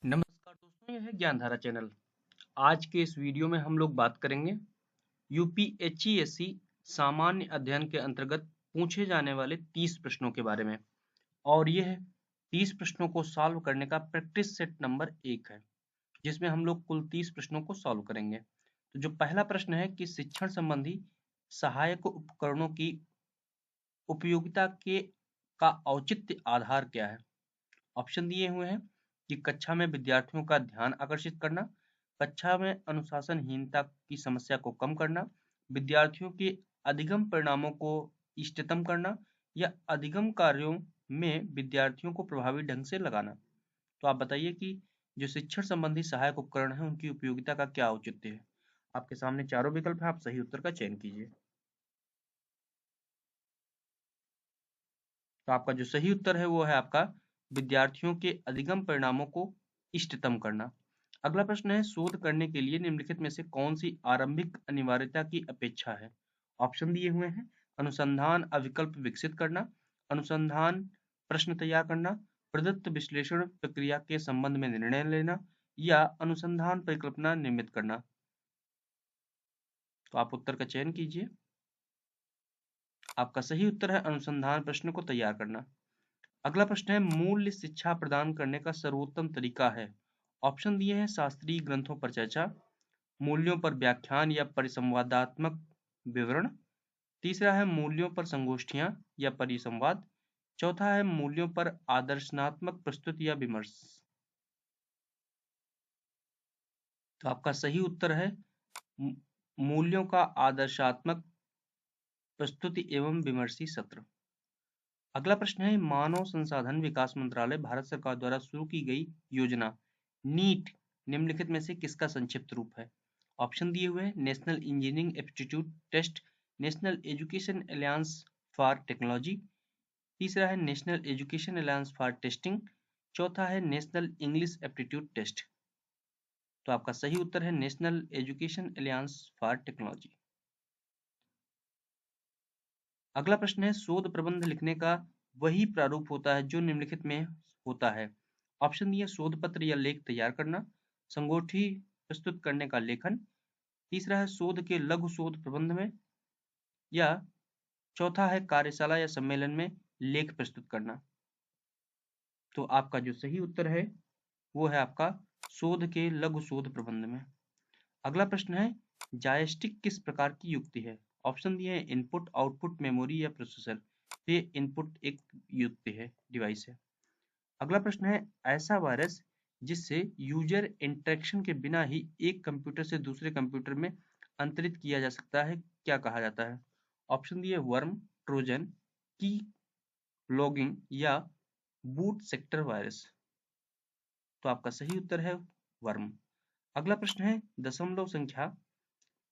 नमस्कार दोस्तों, यह है ज्ञानधारा चैनल। आज के इस वीडियो में हम लोग बात करेंगे यूपीएचईएससी सामान्य अध्ययन के अंतर्गत पूछे जाने वाले 30 प्रश्नों के बारे में। और यह 30 प्रश्नों को सॉल्व करने का प्रैक्टिस सेट नंबर 1 है, जिसमें हम लोग कुल 30 प्रश्नों को सॉल्व करेंगे। तो जो पहला प्रश्न है कि शिक्षण संबंधी सहायक उपकरणों की उपयोगिता का औचित्य आधार क्या है। ऑप्शन दिए हुए हैं कि कक्षा में विद्यार्थियों का ध्यान आकर्षित करना, कक्षा में अनुशासनहीनता की समस्या को कम करना, विद्यार्थियों के अधिगम परिणामों को इष्टतम करना या अधिगम कार्यों में विद्यार्थियों को प्रभावी ढंग से लगाना। तो आप बताइए कि जो शिक्षण संबंधी सहायक उपकरण है उनकी उपयोगिता का क्या औचित्य है। आपके सामने चारों विकल्प है, आप सही उत्तर का चयन कीजिए। तो आपका जो सही उत्तर है वो है आपका विद्यार्थियों के अधिगम परिणामों को इष्टतम करना। अगला प्रश्न है शोध करने के लिए निम्नलिखित में से कौन सी आरंभिक अनिवार्यता की अपेक्षा है। ऑप्शन दिए हुए हैं अनुसंधान अविकल्प विकसित करना, अनुसंधान प्रश्न तैयार करना, प्रदत्त विश्लेषण प्रक्रिया के संबंध में निर्णय लेना या अनुसंधान परिकल्पना निर्मित करना। तो आप उत्तर का चयन कीजिए। आपका सही उत्तर है अनुसंधान प्रश्न को तैयार करना। अगला प्रश्न है मूल्य शिक्षा प्रदान करने का सर्वोत्तम तरीका है। ऑप्शन दिए हैं शास्त्रीय ग्रंथों पर चर्चा, मूल्यों पर व्याख्यान या परिसंवादात्मक विवरण, तीसरा है मूल्यों पर संगोष्ठियां या परिसंवाद, चौथा है मूल्यों पर आदर्शनात्मक प्रस्तुति या विमर्श। तो आपका सही उत्तर है मूल्यों का आदर्शात्मक प्रस्तुति एवं विमर्शी सत्र। अगला प्रश्न है मानव संसाधन विकास मंत्रालय भारत सरकार द्वारा शुरू की गई योजना नीट निम्नलिखित में से किसका संक्षिप्त रूप है। ऑप्शन दिए हुए हैं national engineering aptitude test, national education alliance for technology, तीसरा है national education alliance for testing, चौथा है नेशनल इंग्लिश एप्टीट्यूड टेस्ट। तो आपका सही उत्तर है national education alliance for technology. अगला प्रश्न है शोध प्रबंध लिखने का वही प्रारूप होता है जो निम्नलिखित में होता है। ऑप्शन दिए शोध पत्र या लेख तैयार करना, संगोष्ठी प्रस्तुत करने का लेखन, तीसरा है शोध के लघु शोध प्रबंध में या चौथा है कार्यशाला या सम्मेलन में लेख प्रस्तुत करना। तो आपका जो सही उत्तर है वो है आपका शोध के लघु शोध प्रबंध में। अगला प्रश्न है जॉयस्टिक किस प्रकार की युक्ति है। ऑप्शन दिए हैं इनपुट आउटपुट मेमोरी या प्रोसेसर। ये इनपुट एक युक्ति है, डिवाइस है। अगला प्रश्न है ऐसा वायरस जिससे यूजर इंटरेक्शन के बिना ही एक कंप्यूटर से दूसरे कंप्यूटर में अंतरित किया जा सकता है क्या कहा जाता है। ऑप्शन दिए वर्म, ट्रोजन, की लॉगिंग या बूट सेक्टर वायरस। तो आपका सही उत्तर है वर्म। अगला प्रश्न है दशमलव संख्या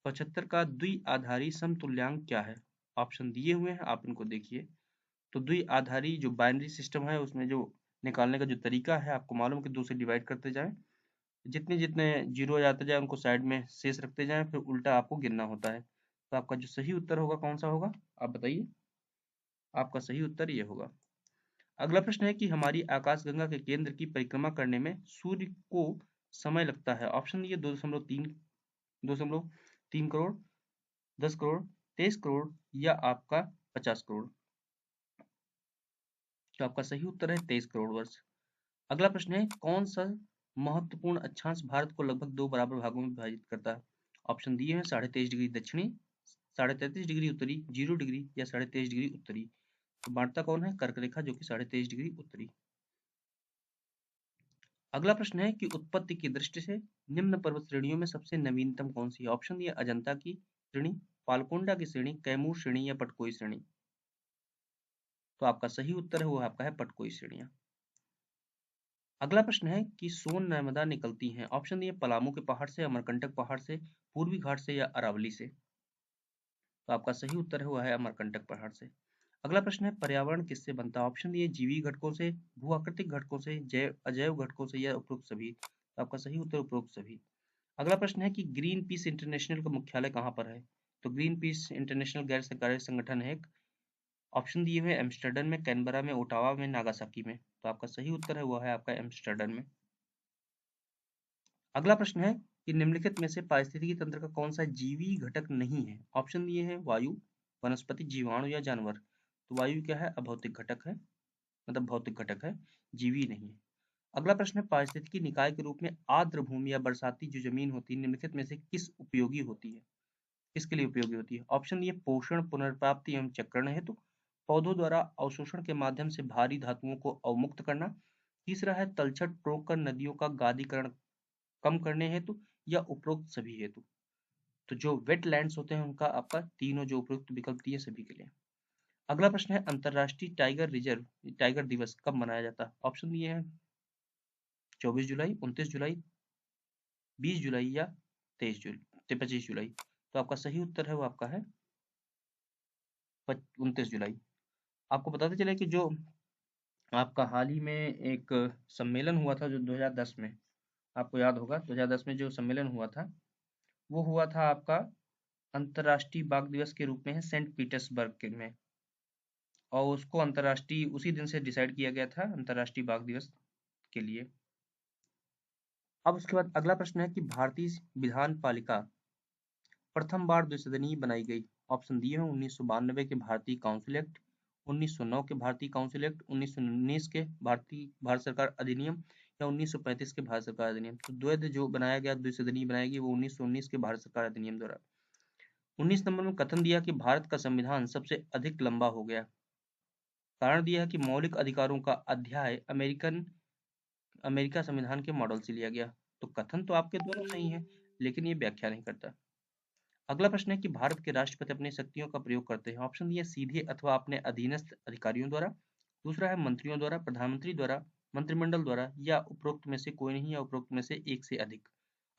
75 का द्विआधारी समतुल्यांक क्या है। ऑप्शन दिए हुए हैं, आप इनको देखिए। तो द्विआधारी जो बाइनरी सिस्टम है उसमें जो निकालने का जो तरीका है आपको मालूम कि 2 से डिवाइड करते जाएं, जितने जितने जीरो जाते जाए उनको साइड में शेष रखते जाएं, फिर उल्टा आपको गिनना होता है। तो आपका जो सही उत्तर होगा कौन सा होगा आप बताइए। आपका सही उत्तर ये होगा। अगला प्रश्न है कि हमारी आकाशगंगा के केंद्र की परिक्रमा करने में सूर्य को समय लगता है। ऑप्शन दिए 2.3 करोड़, 10 करोड़, 23 करोड़ या आपका 50 करोड़। तो आपका सही उत्तर है 23 करोड़ वर्ष। अगला प्रश्न है कौन सा महत्वपूर्ण अक्षांश भारत को लगभग 2 बराबर भागों में विभाजित करता है। ऑप्शन दिए हैं 23.5 डिग्री दक्षिणी, 33.5 डिग्री उत्तरी, 0 डिग्री या 23.5 डिग्री उत्तरी। तो बांटता कौन है कर्क रेखा जो कि 23.5 डिग्री उत्तरी। अगला प्रश्न है कि उत्पत्ति की दृष्टि से निम्न पर्वत श्रेणियों में सबसे नवीनतम कौन सी है। ऑप्शन दिया अजंता की श्रेणी, पालकोंडा की श्रेणी, कैमूर श्रेणी या पटकोई श्रेणी। तो आपका सही उत्तर है वो आपका है पटकोई श्रेणियां। अगला प्रश्न है कि सोन नर्मदा निकलती हैं। ऑप्शन दिए पलामू के पहाड़ से, अमरकंटक पहाड़ से, पूर्वी घाट से या अरावली से। तो आपका सही उत्तर है वो है अमरकंटक पहाड़ से। अगला प्रश्न है पर्यावरण किससे बनता है। ऑप्शन दिए जीवी घटकों से, भू आकृतिक घटकों से, जैव अजैव घटकों से या उपरोक्त सभी। तो आपका सही उत्तर उपरोक्त सभी। अगला प्रश्न है कि ग्रीन पीस इंटरनेशनल का मुख्यालय कहाँ पर है। तो ग्रीन पीस इंटरनेशनल गैर सरकारी संगठन है। ऑप्शन दिए हुए एम्स्टर्डम में, कैनबरा में, ओटावा में, नागासाकी में। तो आपका सही उत्तर है वो है आपका एम्स्टर्डम में। अगला प्रश्न है कि निम्नलिखित में से पारिस्थितिकी तंत्र का कौन सा जीवी घटक नहीं है। ऑप्शन दिए हैं वायु, वनस्पति, जीवाणु या जानवर। तो वायु क्या है, अभौतिक घटक है, मतलब भौतिक घटक है, जीवी नहीं है। अगला प्रश्न है पारिस्थितिकी निकाय के रूप में आर्द्र भूमि या बरसाती जो जमीन होती है निम्नलिखित में से किस उपयोगी होती है, किसके लिए उपयोगी होती है। ऑप्शन दिए पोषण, पुनर्प्राप्ति एवं चक्रण हेतु, पौधों द्वारा अवशोषण के माध्यम से भारी धातुओं को अवमुक्त करना, तीसरा है तलछट रोककर नदियों का गादीकरण कम करने हेतु, या उपरोक्त सभी हेतु। तो जो वेटलैंड्स होते हैं उनका आपका तीनों जो उपयुक्त विकल्प दिए सभी के लिए। अगला प्रश्न है अंतरराष्ट्रीय टाइगर रिजर्व टाइगर दिवस कब मनाया जाता है। ऑप्शन दिए हैं 24 जुलाई, 29 जुलाई, 20 जुलाई या 25 जुलाई। तो आपका सही उत्तर है वो आपका है 29 जुलाई। आपको बताते चले कि जो आपका हाल ही में एक सम्मेलन हुआ था जो 2010 में, आपको याद होगा 2010 में जो सम्मेलन हुआ था वो हुआ था आपका अंतरराष्ट्रीय बाघ दिवस के रूप में है सेंट पीटर्सबर्ग के में, और उसको अंतरराष्ट्रीय उसी दिन से डिसाइड किया गया था अंतरराष्ट्रीय बाघ दिवस के लिए। अब उसके बाद अगला प्रश्न है कि भारतीय विधान पालिका प्रथम बार द्विसदनीय बनाई गई। ऑप्शन दिए हैं 1992 के भारतीय काउंसिल एक्ट, 1909 के भारतीय काउंसिल एक्ट, 1919 के भारत सरकार अधिनियम या 1935 के भारत सरकार अधिनियम। तो द्वैध जो बनाया गया द्विसदनीय बनाई गई वो 1919 के भारत सरकार अधिनियम द्वारा। 19 नंबर में कथन दिया कि भारत का संविधान सबसे अधिक लंबा हो गया। कारण दिया है कि मौलिक अधिकारों का अध्याय अमेरिका संविधान के मॉडल से लिया गया। तो कथन तो आपके दोनों सही हैं, लेकिन ये व्याख्या नहीं करता। अगला प्रश्न है कि भारत के राष्ट्रपति अपनी शक्तियों का प्रयोग करते हैं। ऑप्शन दिए सीधे अथवा अपने अधीनस्थ अधिकारियों द्वारा, दूसरा है मंत्रियों द्वारा, प्रधानमंत्री द्वारा, मंत्रिमंडल द्वारा, या उपरोक्त में से कोई नहीं या उपरोक्त में से एक से अधिक।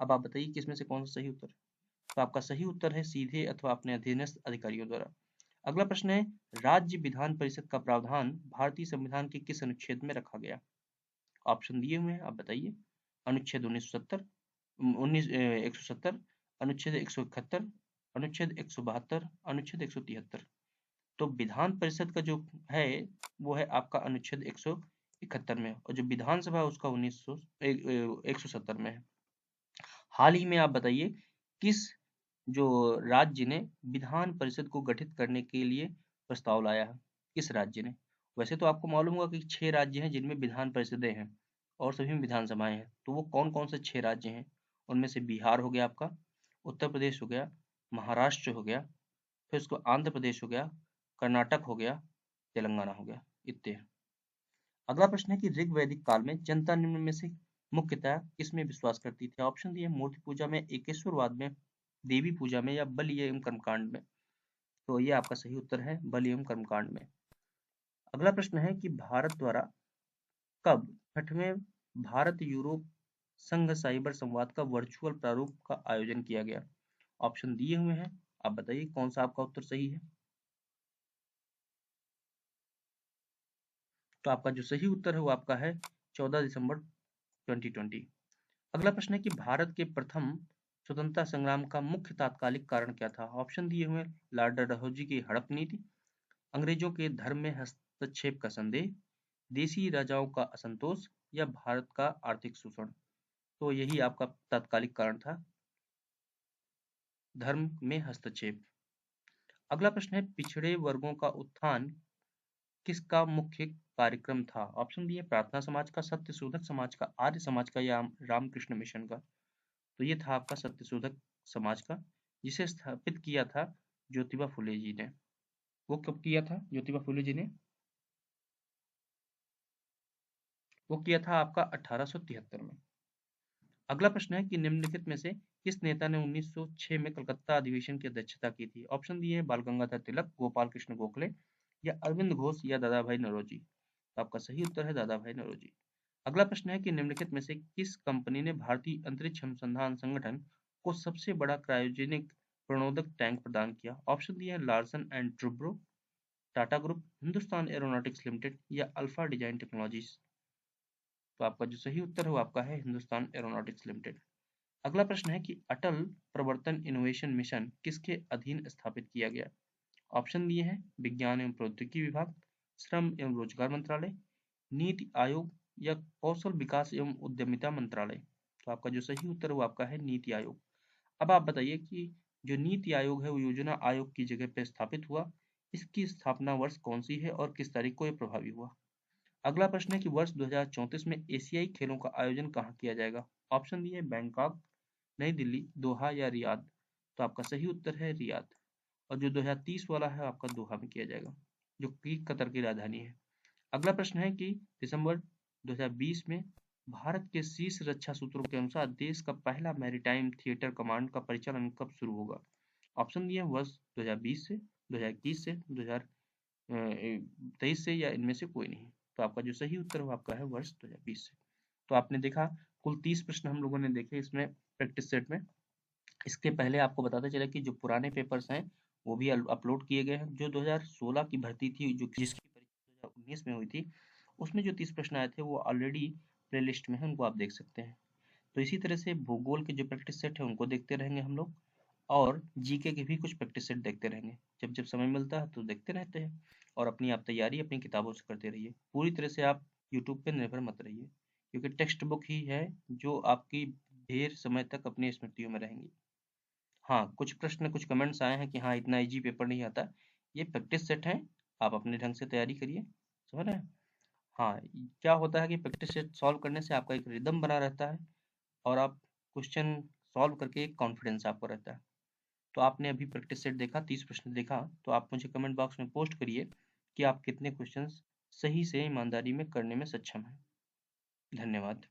अब आप बताइए किसमें से कौन सा सही उत्तर। तो आपका सही उत्तर है सीधे अथवा अपने अधीनस्थ अधिकारियों द्वारा। अगला प्रश्न है राज्य विधान परिषद का प्रावधान भारतीय संविधान के किस अनुच्छेद में रखा गया। ऑप्शन दिए हुए हैं, आप बताइए। अनुच्छेद 170, अनुच्छेद 171, अनुच्छेद 172, अनुच्छेद 173। तो विधान परिषद का जो है वो है आपका अनुच्छेद 171 में, और जो विधानसभा है उसका 170 में है। हाल ही में आप बताइए किस जो राज्य ने विधान परिषद को गठित करने के लिए प्रस्ताव लाया है, किस राज्य ने। वैसे तो आपको मालूम होगा कि 6 राज्य हैं जिनमें विधान परिषदें हैं और सभी में विधानसभाएं हैं। तो वो कौन कौन से 6 राज्य हैं, उनमें से बिहार हो गया आपका, उत्तर प्रदेश हो गया, महाराष्ट्र हो गया, फिर उसको आंध्र प्रदेश हो गया, कर्नाटक हो गया, तेलंगाना हो गया, इतने हैं। अगला प्रश्न है कि ऋग वैदिक काल में जनता निम्न में से मुख्यतः किसमें विश्वास करती थी। ऑप्शन दिए मूर्ति पूजा में, एकेश्वरवाद में, देवी पूजा में, या बलि एवं कर्मकांड में। तो ये आपका सही उत्तर है बलि एवं कर्मकांड में। अगला प्रश्न है कि भारत द्वारा कब 6वें भारत यूरोप संघ साइबर संवाद का वर्चुअल प्रारूप का आयोजन किया गया। ऑप्शन दिए हुए हैं, आप बताइए कौन सा आपका उत्तर सही है। तो आपका जो सही उत्तर है वो आपका है 14 दिसंबर 2020। अगला प्रश्न है कि भारत के प्रथम स्वतंत्रता संग्राम का मुख्य तात्कालिक कारण क्या था। ऑप्शन दिए हुए लॉर्ड डलहौजी की हड़प नीति, अंग्रेजों के धर्म में हस्तक्षेप का संदेह, देसी राजाओं का असंतोष, या भारत का आर्थिक शोषण। तो यही आपका तात्कालिक कारण था, धर्म में हस्तक्षेप। अगला प्रश्न है पिछड़े वर्गों का उत्थान किसका मुख्य कार्यक्रम था। ऑप्शन दिए प्रार्थना समाज का, सत्यशोधक समाज का, आर्य समाज का, या रामकृष्ण मिशन का। तो ये था आपका सत्यशोधक समाज का, जिसे स्थापित किया था ज्योतिबा फुले जी ने। वो कब किया था ज्योतिबा फुले जी ने, वो किया था आपका 1873 में। अगला प्रश्न है कि निम्नलिखित में से किस नेता ने 1906 में कलकत्ता अधिवेशन की अध्यक्षता की थी। ऑप्शन दिए बाल गंगाधर तिलक, गोपाल कृष्ण गोखले, या अरविंद घोष, या दादा भाई नौरोजी। तो आपका सही उत्तर है दादा भाई नौरोजी। अगला प्रश्न है कि निम्नलिखित में से किस कंपनी ने भारतीय अंतरिक्ष अनुसंधान संगठन को सबसे बड़ा क्रायोजेनिक प्रणोदक टैंक प्रदान किया। ऑप्शन दिए हैं Larsen and Toubro, Tata group, Hindustan Aeronautics Limited, या अल्फा डिजाइन टेक्नोलॉजीज। तो आपका जो सही उत्तर है वो आपका है हिंदुस्तान एरोनॉटिक्स लिमिटेड। अगला प्रश्न है कि अटल प्रवर्तन इनोवेशन मिशन किसके अधीन स्थापित किया गया। ऑप्शन दिए हैं विज्ञान एवं प्रौद्योगिकी विभाग, श्रम एवं रोजगार मंत्रालय, नीति आयोग, या कौशल विकास एवं उद्यमिता मंत्रालय। तो आपका जो सही उत्तर है वो आपका है नीति आयोग। अब आप बताइए कि जो नीति आयोग है वो योजना आयोग की जगह पे स्थापित हुआ, इसकी स्थापना वर्ष कौन सी है और किस तारीख को यह प्रभावी हुआ? अगला प्रश्न है कि वर्ष 2034 में एशियाई खेलों का आयोजन कहाँ किया जाएगा? ऑप्शन दिए बैंकॉक, नई दिल्ली, दोहा या रियाद। तो आपका सही उत्तर है रियाद। और जो 2030 वाला है आपका दोहा में किया जाएगा, जो कि कतर की राजधानी है। अगला प्रश्न है कि दिसंबर 2020 में भारत के शीर्ष रक्षा सूत्रों के अनुसार देश का पहला मैरीटाइम थिएटर कमांड का परिचालन कब शुरू होगा? ऑप्शन दिए हैं वर्ष 2020 से, 2021 से, 2023 से या इनमें से कोई नहीं। तो आपका जो सही उत्तर है वो आपका है वर्ष 2020 से। तो आपने देखा कुल 30 प्रश्न हम लोगों ने देखे इसमें प्रैक्टिस सेट में। इसके पहले आपको बताते चला कि जो पुराने पेपर्स हैं वो भी अपलोड किए गए हैं। जो 2016 की भर्ती थी जो जिसकी परीक्षा 2019 में हुई थी, उसमें जो 30 प्रश्न आए थे वो ऑलरेडी प्ले लिस्ट में है, उनको आप देख सकते हैं। तो इसी तरह से भूगोल के जो प्रैक्टिस सेट है उनको देखते रहेंगे हम लोग, और जीके के भी कुछ प्रैक्टिस सेट देखते रहेंगे। जब जब समय मिलता है तो देखते रहते हैं, और अपनी आप तैयारी अपनी किताबों से करते रहिए। पूरी तरह से आप यूट्यूब पे निर्भर मत रहिए, क्योंकि टेक्स्ट बुक ही है जो आपकी ढेर समय तक अपनी स्मृतियों में रहेंगी। हाँ, कुछ प्रश्न कुछ कमेंट्स आए हैं कि हाँ इतना इजी पेपर नहीं आता। ये प्रैक्टिस सेट है, आप अपने ढंग से तैयारी करिए, समझ रहे हैं? हाँ, क्या होता है कि प्रैक्टिस सेट सॉल्व करने से आपका एक रिदम बना रहता है, और आप क्वेश्चन सॉल्व करके एक कॉन्फिडेंस आपको रहता है। तो आपने अभी प्रैक्टिस सेट देखा, 30 प्रश्न देखा, तो आप मुझे कमेंट बॉक्स में पोस्ट करिए कि आप कितने क्वेश्चंस सही से ईमानदारी में करने में सक्षम हैं। धन्यवाद।